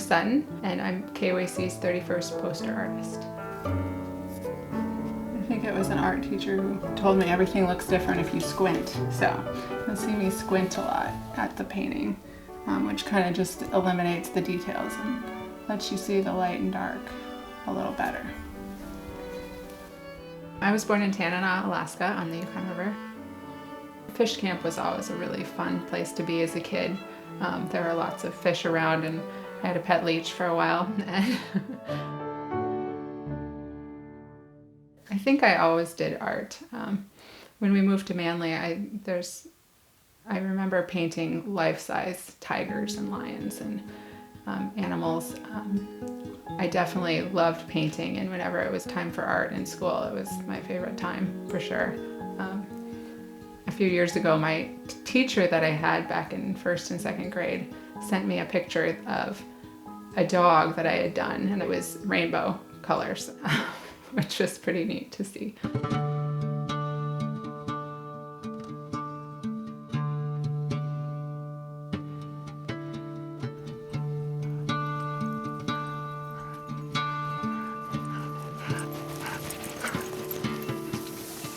Sutton, and I'm KUAC's 31st poster artist. I think it was an art teacher who told me everything looks different if you squint. So you'll see me squint a lot at the painting, which kind of just eliminates the details and lets you see the light and dark a little better. I was born in Tanana, Alaska on the Yukon River. Fish camp was always a really fun place to be as a kid. There were lots of fish around, and I had a pet leech for a while. I think I always did art. When we moved to Manly, I remember painting life-size tigers and lions and animals. I definitely loved painting, and whenever it was time for art in school, it was my favorite time for sure. A few years ago, my teacher that I had back in 1st and 2nd grade sent me a picture of a dog that I had done, and it was rainbow colors, which was pretty neat to see.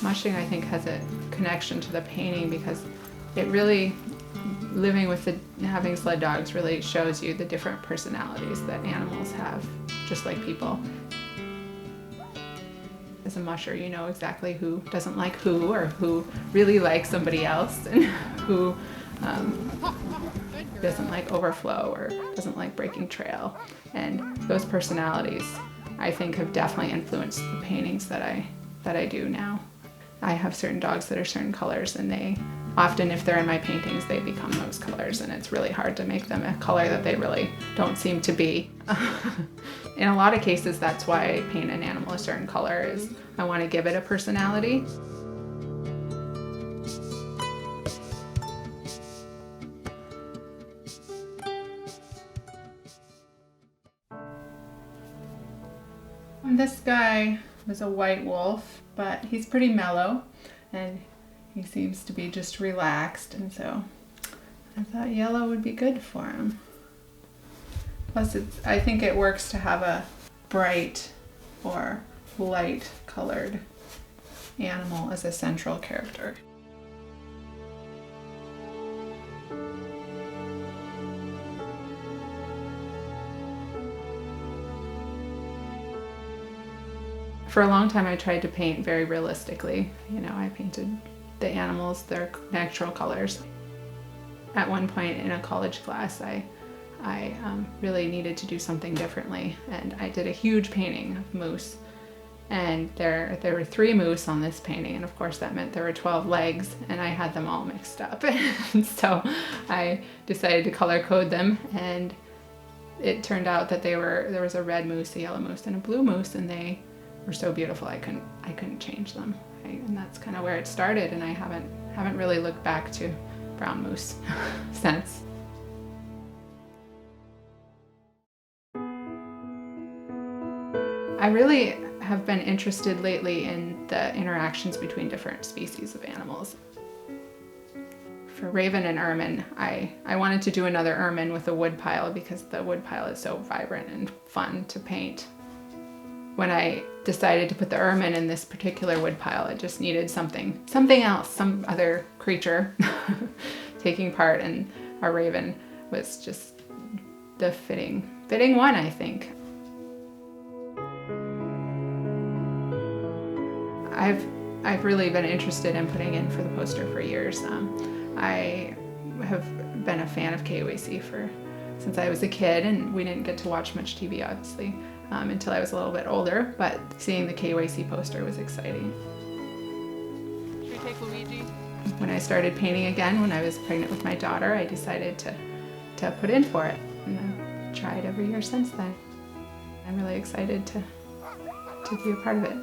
Mushing, I think, has a connection to the painting because it really, living with having sled dogs really shows you the different personalities that animals have, just like people. As a musher, you know exactly who doesn't like who, or who really likes somebody else, and who doesn't like overflow or doesn't like breaking trail. And those personalities, I think, have definitely influenced the paintings that I do now. I have certain dogs that are certain colors, and they often, if they're in my paintings, they become those colors, and it's really hard to make them a color that they really don't seem to be. In a lot of cases, that's why I paint an animal a certain color, is I want to give it a personality. This guy was a white wolf, but he's pretty mellow and he seems to be just relaxed, and so I thought yellow would be good for him. Plus, I think it works to have a bright or light colored animal as a central character. For a long time, I tried to paint very realistically. You know, I painted the animals, their natural colors. At one point in a college class, I really needed to do something differently, and I did a huge painting of moose. And there were 3 moose on this painting, and of course that meant there were 12 legs, and I had them all mixed up. And so I decided to color code them, and it turned out that there was a red moose, a yellow moose, and a blue moose, and they were so beautiful I couldn't change them. And that's kind of where it started, and I haven't really looked back to brown moose since. I really have been interested lately in the interactions between different species of animals. For raven and ermine, I wanted to do another ermine with a woodpile because the woodpile is so vibrant and fun to paint. When I decided to put the ermine in this particular woodpile, it just needed something else, some other creature taking part, and our raven was just the fitting one, I think. I've really been interested in putting in for the poster for years. I have been a fan of KUAC since I was a kid, and we didn't get to watch much TV, obviously, until I was a little bit older, but seeing the KUAC poster was exciting. Should we take Luigi? When I started painting again, when I was pregnant with my daughter, I decided to put in for it, and I've tried every year since then. I'm really excited to be a part of it.